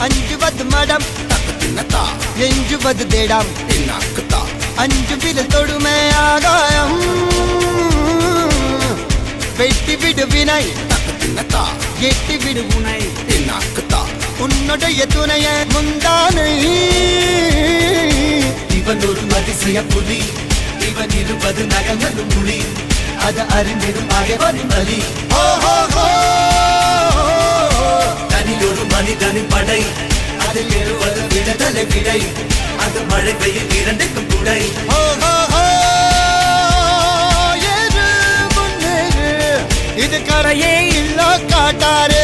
அஞ்சுவது மடம் எஞ்சுவது தேடம் அஞ்சு விரல் தொடுமை ஆகாயம் வெட்டி விடு வினை எட்டி விடு உனை உன்னுடைய துணைய முந்தானை இவன் ஒரு அதிசய புலி இவன் இருபது நகங்களும் புலி அது அறிந்திடும் பகைவனின் வலி தனியொரு மனிதனின் படை அதில் எழுவது விடுதலை விடை அது மழை பெய்யும் இரண்டுக்கும் துணை இது கரையே இல்ல காட்டாரு